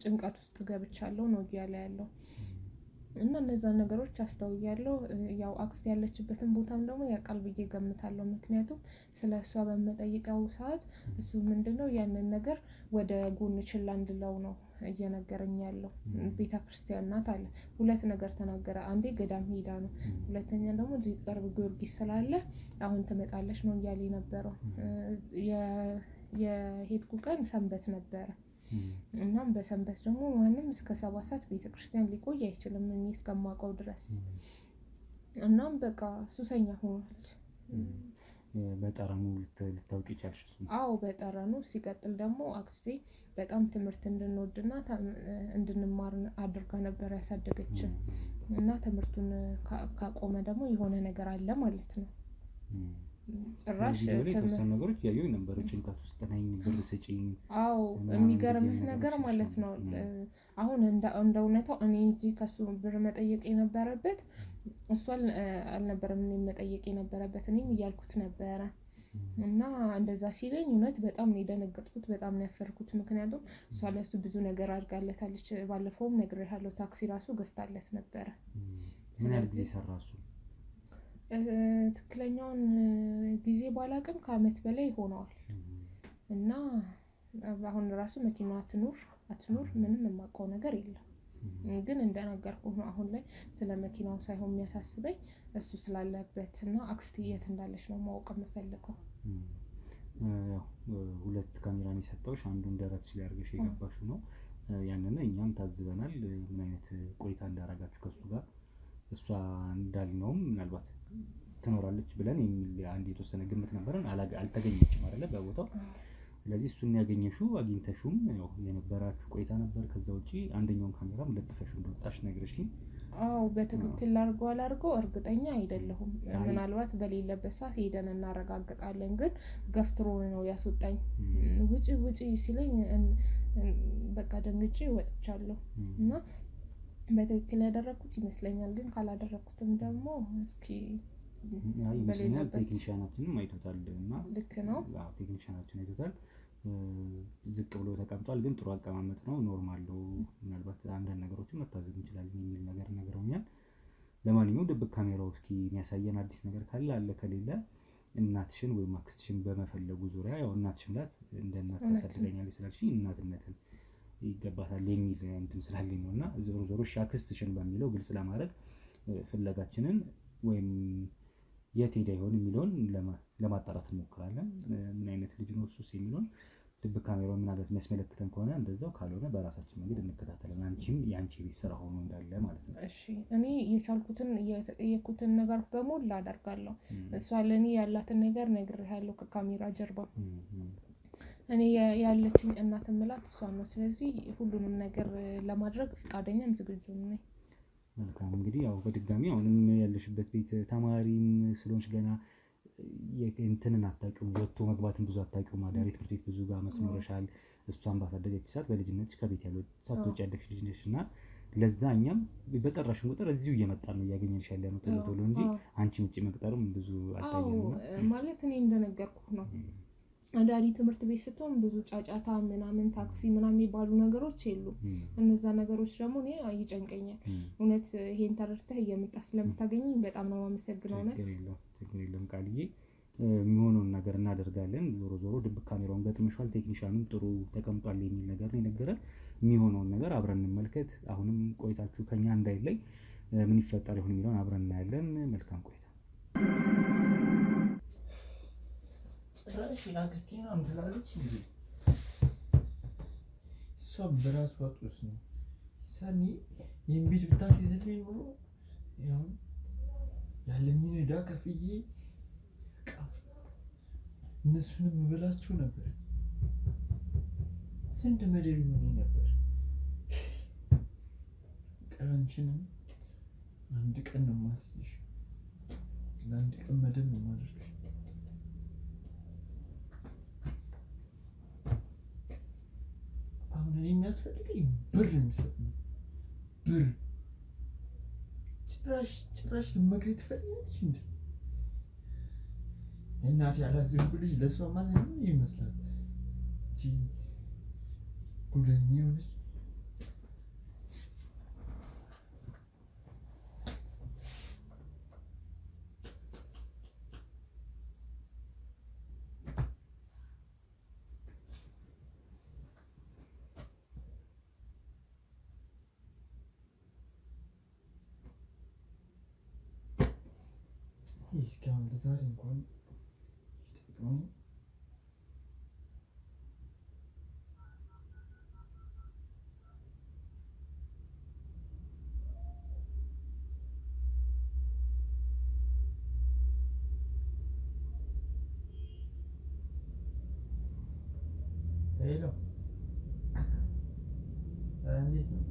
ጭንቀት ውስጥ ገብቻለሁ ነው እያለ ያለው እና እነዛን ነገሮች አስተውያለሁ። ያው አክስት ያለችበትን ቦታም ደግሞ ያውቃል ብዬ ገምታለሁ። ምክንያቱም ስለ እሷ በምጠይቀው ሰዓት እሱ ምንድነው ያንን ነገር ወደ ጎን ችላ እንድለው ነው እየነገረኝ ያለው። ቤተክርስቲያን ናት አለ። ሁለት ነገር ተናገረ። አንዴ ገዳም ሄዳ ነው፣ ሁለተኛ ደግሞ እዚህ ቅርብ ጊዮርጊስ ስላለ አሁን ትመጣለች ነው እያለ ነበረው። የሄድኩ ቀን ሰንበት ነበረ። እናም በሰንበት ደግሞ ማንም እስከ 7 ሰዓት ቤተክርስቲያን ሊቆይ አይችልም እኔ እስከማውቀው ድረስ። እናም በቃ ሱሰኛ ሆኗል። በጠረኑ ልታውቂ ቻልሽ? አዎ በጠረኑ። ሲቀጥል ደግሞ አክስቴ በጣም ትምህርት እንድንወድና እንድንማር አድርጋ ነበር ያሳደገችን እና ትምህርቱን ካቆመ ደግሞ የሆነ ነገር አለ ማለት ነው። ጭራሽ የተወሰኑ ነገሮች እያየሁኝ ነበር። ጭንቀት ውስጥ ነኝ፣ ብር ስጪኝ። አዎ የሚገርምህ ነገር ማለት ነው አሁን እንደ እውነታው እኔ እንጂ ከሱ ብር መጠየቅ የነበረበት እሱ አልነበረም መጠየቅ የነበረበት። እኔም እያልኩት ነበረ እና እንደዛ ሲለኝ እውነት በጣም ነው የደነገጥኩት፣ በጣም ነው ያፈርኩት። ምክንያቱም እሷ ለሱ ብዙ ነገር አድርጋለታለች። ባለፈውም ነግሬሃለሁ፣ ታክሲ ራሱ ገዝታለት ነበረ። ምን ያህል ጊዜ ሰራ እሱ? ትክክለኛውን ጊዜ ባላቅም ከአመት በላይ ሆነዋል። እና አሁን ራሱ መኪናዋ አትኑር ምንም የማውቀው ነገር የለም። ግን እንደነገርኩህ ነው አሁን ላይ ስለ መኪናው ሳይሆን የሚያሳስበኝ እሱ ስላለበት እና አክስቴ የት እንዳለች ነው ማወቅ የምፈልገው። ያው ሁለት ካሜራን የሰጠውሽ አንዱን ደረትሽ ላይ አድርገሽ የገባሽው ነው። ያንን እኛም ታዝበናል ምን አይነት ቆይታ እንዳረጋችሁ ከሱ ጋር። እሷ እንዳልነውም ምናልባት ትኖራለች ብለን የሚል አንድ የተወሰነ ግምት ነበረን። አልተገኘችም አይደለ በቦታው። ስለዚህ እሱን ያገኘሽው አግኝተሽውም ያው የነበራችሁ ቆይታ ነበር። ከዛ ውጪ አንደኛውን ካሜራም ለጥፈሽ እንደወጣሽ ነግረሽኝ። አዎ በትክክል አላርገው እርግጠኛ አይደለሁም። ምናልባት በሌለበት ሰዓት ሄደን እናረጋግጣለን። ግን ገፍትሮ ነው ያስወጣኝ። ውጪ ሲለኝ በቃ ደንግጬ ወጥቻለሁ እና በትክክል ያደረኩት ይመስለኛል። ግን ካላደረኩትም ደግሞ እስኪ ቴክኒሻናችንም አይቶታል እና ልክ ነው። አዎ ቴክኒሻናችን አይቶታል። ዝቅ ብሎ ተቀምጧል። ግን ጥሩ አቀማመጥ ነው፣ ኖርማል ነው። ምናልባት አንዳንድ ነገሮችን መታዘብ እንችላለን የሚል ነገር ነግረውኛል። ለማንኛውም ድብቅ ካሜራው እስኪ የሚያሳየን አዲስ ነገር ካለ አለ፣ ከሌለ እናትሽን ወይም አክስትሽን በመፈለጉ ዙሪያ ያው እናትሽም ናት እንደ እናት ታሳድገኛለች ስላልሽኝ እናትነትን ይገባታል የሚል እንትን ስላለኝ ነው። እና ዞሮ አክስትሽን በሚለው ግልጽ ለማድረግ ፍለጋችንን ወይም የት ሄዳ ይሆን የሚለውን ለማጣራት እንሞክራለን። ምን አይነት ልጅ ነው እሱስ የሚለውን ድብቅ ካሜራው ምናልባት የሚያስመለክተን ከሆነ እንደዛው፣ ካልሆነ በራሳችን መንገድ እንከታተላለን። አንቺም የአንቺ ቤት ስራ ሆኖ እንዳለ ማለት ነው። እሺ እኔ የቻልኩትን የተጠየኩትን ነገር በሞላ አደርጋለሁ። እሷ ለእኔ ያላትን ነገር ነግሬሃለሁ ከካሜራ ጀርባ። እኔ ያለችኝ እናት ምላት እሷን ነው። ስለዚህ ሁሉንም ነገር ለማድረግ ፈቃደኛም ዝግጁ ነኝ። መልካም እንግዲህ ያው በድጋሚ አሁንም ያለሽበት ቤት ተማሪም ስለሆንሽ ገና እንትንን አታውቂም፣ ወጥቶ መግባትን ብዙ አታውቂም። አዳሪ ትምህርት ቤት ብዙ ጋር አመት ኖረሻል። እሷን ባሳደገች ሰዓት በልጅነትሽ ከቤት ያለው ሳትወጪ ያደግሽ ልጅ ነሽ እና ለዛ እኛም በጠራሽን ቁጥር እዚሁ እየመጣን ነው እያገኘንሽ ያለ ነው ቶሎ እንጂ አንቺ ውጪ መቅጠርም ብዙ አልታየንም። ማለት እኔ እንደነገርኩህ ነው አዳሪ ትምህርት ቤት ስትሆን ብዙ ጫጫታ ምናምን ታክሲ ምናምን የሚባሉ ነገሮች የሉም። እነዛ ነገሮች ደግሞ እኔ ይጨንቀኛል። እውነት ይሄን ተረድተህ እየመጣህ ስለምታገኘኝ በጣም ነው የማመሰግነው። እውነት ችግር የለም ቃልዬ፣ የሚሆነውን ነገር እናደርጋለን። ዞሮ ዞሮ ድብቅ ካሜራውን ገጥመሻል፣ ቴክኒሻኑም ጥሩ ተቀምጧል የሚል ነገር ነው የነገረን። የሚሆነውን ነገር አብረን እንመልከት። አሁንም ቆይታችሁ ከኛ እንዳይለይ፣ ምን ይፈጠር ይሆን የሚለውን አብረን እናያለን። መልካም ቆይታ። ጭራሽ ላክስቴ ምናምን ትላለች እንዴ? እሷ በራሷ ጦስ ነው ሰኒ ይህን ቤት ብታስይዝልኝ ኖሮ ያው ያለኝን ዕዳ ከፍዬ እነሱንም እበላችሁ ነበር። ስንት መደብ ይሆን ነበር። አንቺንም አንድ ቀን ነው የማስይዝሽ፣ ለአንድ ቀን መደብ ነው የማደርግሽ። አሁን እኔ የሚያስፈልገኝ ብር የሚሰጥ ነው። ብር ጭራሽ ልመክሬ ትፈልጋለች እንዴ? እናቴ ያላዘንኩ ልጅ ለእሷ ማዘን ይመስላል። ጉደኛ የሆነች እስካሁን ለዛሬ እንኳን ይጠቅመኝ። ሄሎ፣ እንዴት ነው?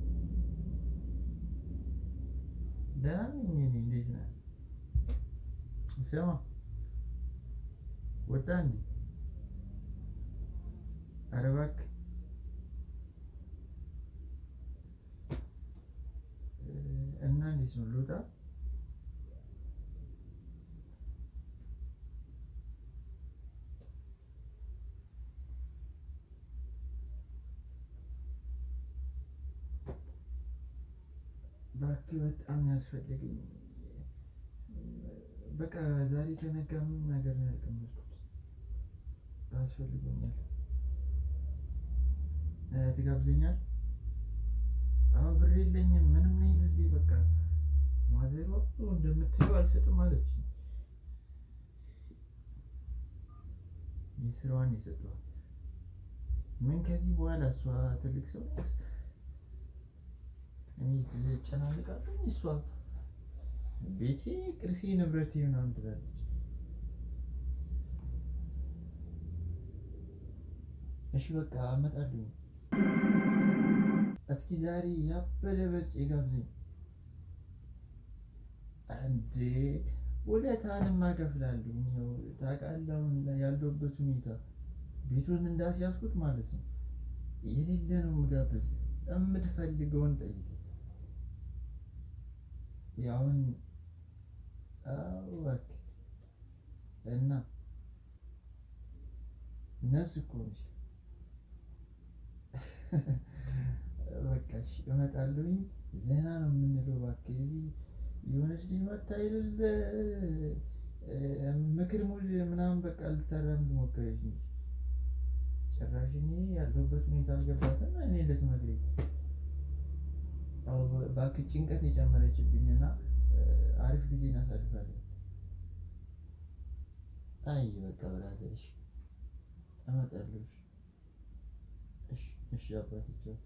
ደህና ነኝ። እንዴት ነህ? ስማ ወጣ እንዴ? ኧረ እባክህ እና እንዴት ነው ልውጣ? እባክህ በጣም ያስፈልገኝ። በቃ ዛሬ ከነጋ ምን ነገር ነው ያልቀመስኩት? አስፈልጎኛል። ትጋብዘኛል? አዎ ብር የለኝም ምንም ነው የሌለኝ። በቃ ማዘሯ እንደምትለው አልሰጥም አለች። የስራዋን የሰጠዋት ምን ከዚህ በኋላ እሷ ትልቅ ሰው ናት። እኔ ትጨናንቃለሁ፣ እሷ ቤቴ ቅርሴ ንብረቴ ምናምን ትላለች። እሺ በቃ አመጣለሁ። እስኪ ዛሬ ያበደ በጭ ጋብዘኝ እንዴ! ውለታንም አከፍላለሁ። ታውቃለህ ያለሁበት ሁኔታ ቤቱን እንዳስያዝኩት ማለት ነው። የሌለ ነው የምጋብዝ። የምትፈልገውን ጠይቅ። ያውን እባክህ እና ነፍስ እኮ ነች። በቃ እሺ እመጣለሁኝ። ዘና ነው የምንለው። እባክህ እዚህ የሆነች ልጅ መታ የሌለ ምክር ሙድ ምናምን በቃ ልታራምድ ሞከረች እንጂ ጭራሽ እኔ ያለሁበት ሁኔታ አልገባትም። እኔ ልትመክረኝ እባክህ ጭንቀት የጨመረችብኝና አሪፍ ጊዜ እናሳልፋለን። አይ በቃ ብራዘር እመጣለሁ። እሺ አባቴ ቻው።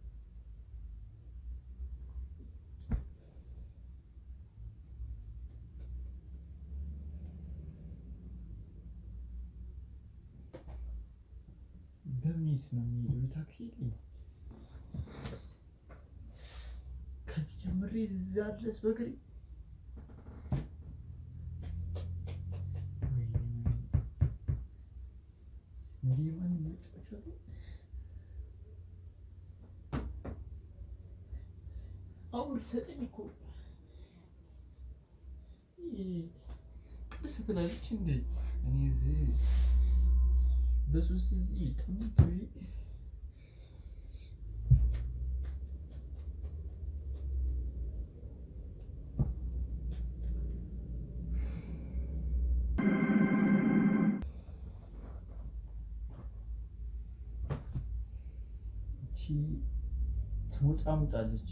በሚስ ነው የሚሄደው ታክሲ የለኝም። ከዚህ ጀምሬ እዛ ድረስ በእግሬ ሌባን መጫወቻሉ። አሁን ሰጠኝ እኮ ቅርስ ትላለች እንዴ? እኔ እዚህ በሱስ እዚህ ጥምት ብዬ ትሙጣሙጣለች።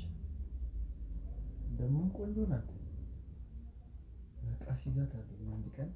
ደግሞ ቆንጆ ናት። በቃ ሲይዛታለሁ አንድ ቀን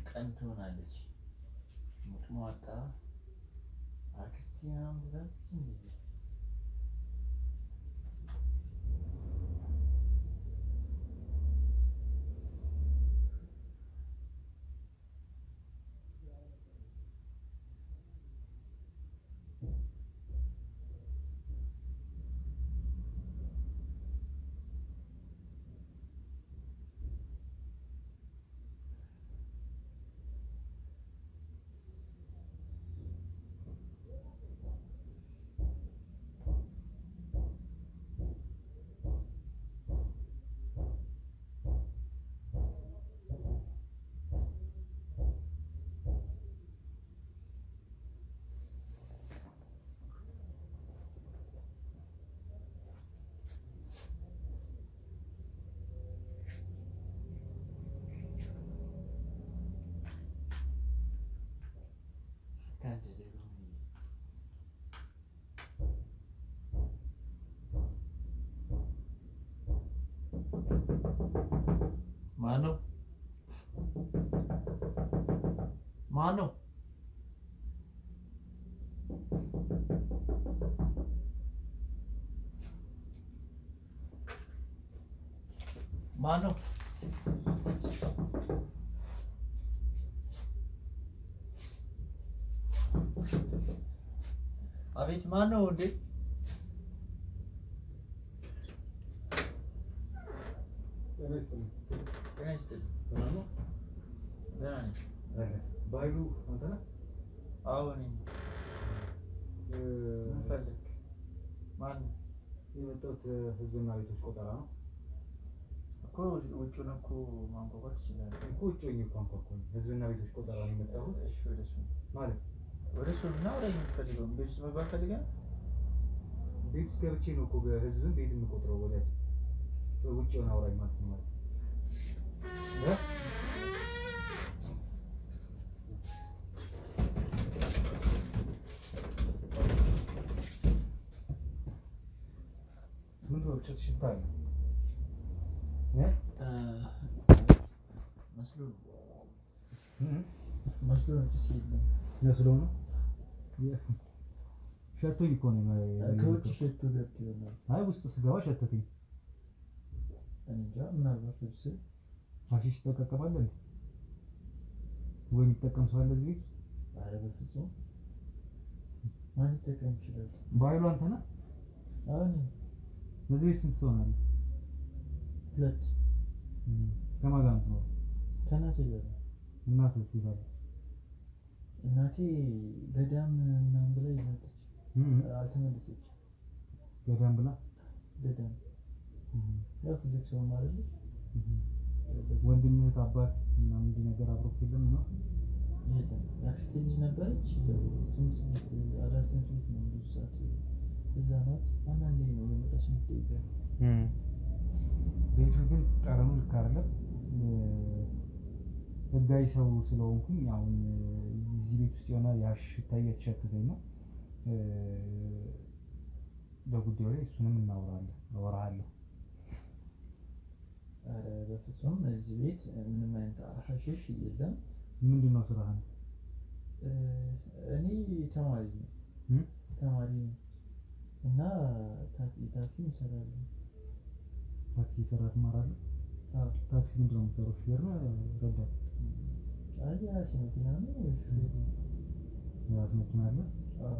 ቀን ትሆናለች። ሙጥሟጣ አክስቴ ምናምን ትላለች። ማነው ማነው? ማነው? አቤት ማነው እንዴ? ባይሉ አንተ ነህ? አዎ ነኝ። ምን ፈልግ? ማነው? የመጣሁት ህዝብና ቤቶች ቆጠራ ነው እኮ። ውጭውን እኮ ማንኳኳት ትችላለህ እኮ። ውጭ ሆኜ እኮ አንኳኳኝ። ህዝብና ቤቶች ቆጠራ ነው የመጣሁት። እሺ ወደ እሱ ማለት ወደ እሱ እና ወደ የምትፈልገው ቤት ውስጥ መግባት ፈልገህ? ቤት ውስጥ ገብቼ ነው እኮ በህዝብም ቤት የምቆጥረው። ወዲያች ውጭ ሆነ አውራኝ ማለት ነው ማለት ምንድን ነው? ጭስ ሽታ አለ መስሎ ነው። ጭስ የለም መስሎ ነው። ሸቶኝ እኮ ነው። ከውጭ ሸቶ ገብቶ ይሆናል። አይ ውስጥ ስገባ ሸተተኝ። እንጃ ምናልባት ልብስ ሀሺሽ ትጠቀማለህ እንዴ? ወይ የሚጠቀም ሰው አለ እዚህ ቤት? ኧረ በፍፁም ማን ሊጠቀም ይችላል? ባይሉ አንተ ነህ? አሁን እዚህ ቤት ስንት ሰው ነው? ሁለት። ከማን ጋር ነው? ከእናቴ ጋር። እናትህ ሲባል እናቴ ገዳም ምናምን ብላ ይዛለች። አልተመለሰችም። ገዳም ብላ ገዳም ያው ትልቅ ሰው ማለት ነው። ወንድም እህት አባት ምናምን እንዲህ ነገር አብሮክ የለም ነው? የለም። የአክስቴ ልጅ ነበረች። ትምህርት ቤት አዳር ትምህርት ቤት ነው ብዙ ሰዓት እዛ ናት። አንዳንዴ ነው የመጣች የምትጠይቀው። ቤቱ ግን ጠረኑ ልክ አይደለም። ህጋዊ ሰው ስለሆንኩኝ አሁን እዚህ ቤት ውስጥ የሆነ ያሽ ሽታ እየተሸተተኝ ነው። በጉዳዩ ላይ እሱንም እናወራለን፣ አወራሃለሁ። ኧረ በፍፁም እዚህ ቤት ምንም አይነት ሀሺሽ የለም። ምንድን ነው ስራህ? እኔ ተማሪ ነኝ። ተማሪ ነኝ እና ታክሲ እሰራለሁ። ታክሲ ስራ ትማራለህ? አዎ። ታክሲ ምንድን ነው የምትሰራው? ሹፌር ነው ረዳት? አይ የራሴ መኪና ነው። ሹፌር ነው። የራስህ መኪና አለ? አዎ።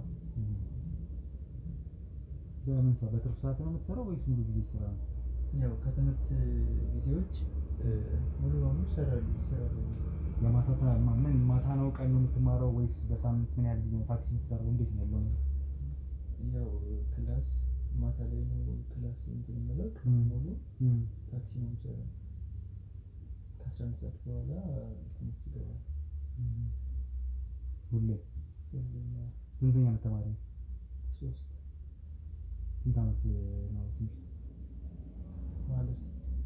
በትርፍ ሰዓት ነው የምትሰራው ወይስ ሙሉ ጊዜ ስራ ነው? ያው ከትምህርት ጊዜዎች ሙሉ በሙሉ እሰራለሁ። ማታ ነው ቀን ነው የምትማረው ወይስ በሳምንት ምን ያህል ጊዜ ነው ታክሲ የምትሰራው? እንዴት ነው ያለው? ያው ክላስ ማታ ላይ ነው ክላስ እንትን የምለው ሙሉ ታክሲ ነው የምሰራው። ከ11 ሰዓት በኋላ ትምህርት ይገባል። ሁሌ ስንተኛ ዓመት ተማሪ? 3 ስንት ዓመት ነው ትምህርት ማለት?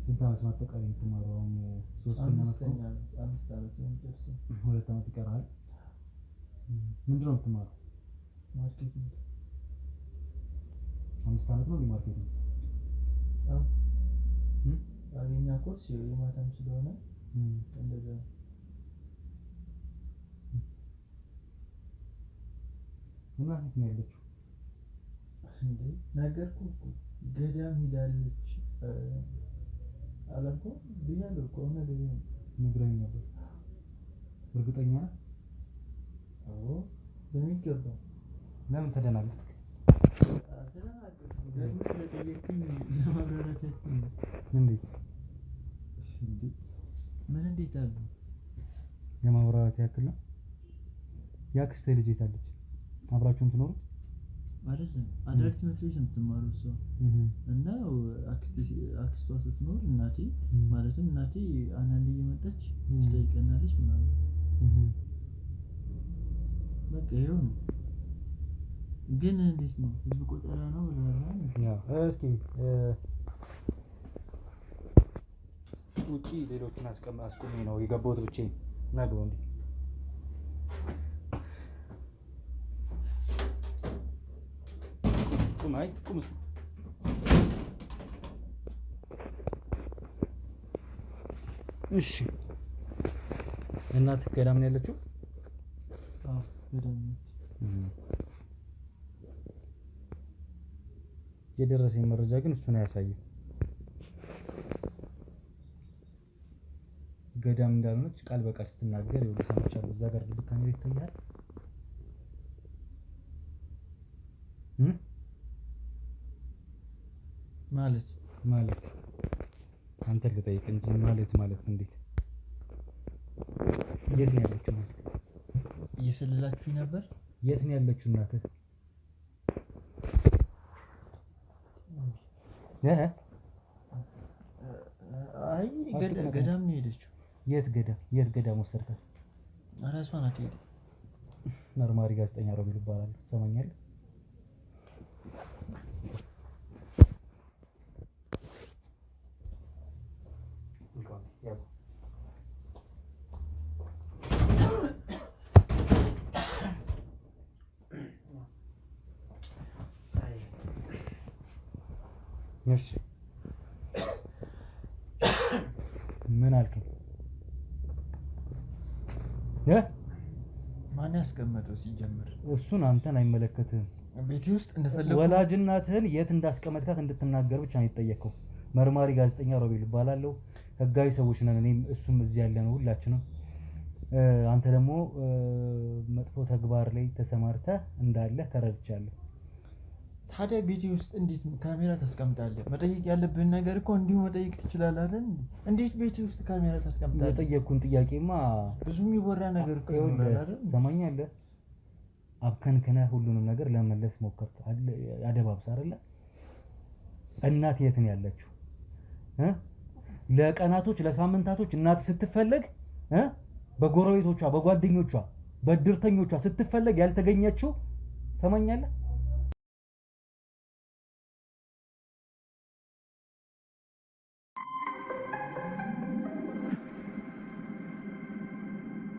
ስንት ዓመት ነው አጠቃላይ የምትማረው? አሁን 3 ዓመት ነው። 5 ዓመት ነው የምጨርሰው። 2 ዓመት ይቀራል። ምንድን ነው የምትማረው? ማርኬቲንግ። 5 ዓመት ነው ማርኬቲንግ? የእኛ ኮርስ የማታም ስለሆነ እንደዛ። እናት ነው ያለችው? እንዴ ነገርኩህ እኮ ገዳም ሄዳለች አላልኩም ብያለሁ እኮ ነግረኸኝ ነበር። እርግጠኛ ነህ? አዎ በሚገባ። ለምን ተደናገጥክ? ደግሞ ስለጠየቅኝ ለማብራራት ያክል ነው። እንዴት ምን እንዴት አሉ? ለማብራራት ያክል ነው። የአክስትህ ልጅ የት አለች? አብራችሁ የምትኖሩት? አይደለም አዳሪ ትምህርት ቤት የምትማሩት ሰው እና አክስቷ ስትኖር እናቴ ማለትም እናቴ አንዳንዴ እየመጣች ትጠይቀናለች ምናምን። በቃ ይኸው ነው። ግን እንዴት ነው ህዝብ ቆጠራ ነው ብለሃል? ያው እስኪ ውጪ ሌሎችን አስቆሜ ነው የገባሁት ብቻዬን። ናግባ እንዴ ቁም። እሺ እናትህ ገዳም ነው ያለችው? አዎ ገዳም ነች። የደረሰኝ መረጃ ግን እሱን አያሳይም። ገዳም እንዳልሆነች ቃል በቃል ስትናገር ይኸውልህ ሰምቻለሁ። እዛ ጋር ልክ ካሜራ ይታያል ማለት አንተ ልጠይቅ እንጂ ማለት እንዴት? የት ነው ያለችው? እየሰለላችሁኝ ነበር። የት ነው ያለችው እናትህ? አይ ገዳም ነው የሄደችው። የት ገዳም ወሰድካት? እራሷ ናት የሄደችው። መርማሪ ጋዜጠኛ ሮቤል ይባላል። ትሰማኛለህ? እሺ ምን አልከኝ? ማን ያስቀመጠው ሲጀምር? እሱን አንተን አይመለከትህም። ቤቴ ውስጥ እንደፈለኩ ወላጅ እናትህን የት እንዳስቀመጥካት እንድትናገር ብቻ ነው የተጠየቀው። መርማሪ ጋዜጠኛ ሮቤል እባላለሁ። ህጋዊ ሰዎች ነን፣ እኔም እሱም እዚህ ያለ ነው ሁላችንም። አንተ ደግሞ መጥፎ ተግባር ላይ ተሰማርተህ እንዳለ ተረድቻለሁ። ታዲያ ቤቴ ውስጥ እንዴት ካሜራ ታስቀምጣለህ? መጠየቅ ያለብህን ነገር እኮ እንዲሁ መጠየቅ ትችላለህ አይደል? እንዴት ቤቴ ውስጥ ካሜራ ታስቀምጣለህ? የጠየቅኩህን ጥያቄማ ብዙ የሚወራ ነገር እኮ ይኖራል አይደል? ትሰማኛለህ? አብከንክነህ ሁሉንም ነገር ለመመለስ ሞከርክ። አደባብስ አይደለ? እናት የት ነው ያለችው? ለቀናቶች ለሳምንታቶች እናት ስትፈለግ በጎረቤቶቿ በጓደኞቿ በእድርተኞቿ ስትፈለግ ያልተገኘችው ትሰማኛለህ?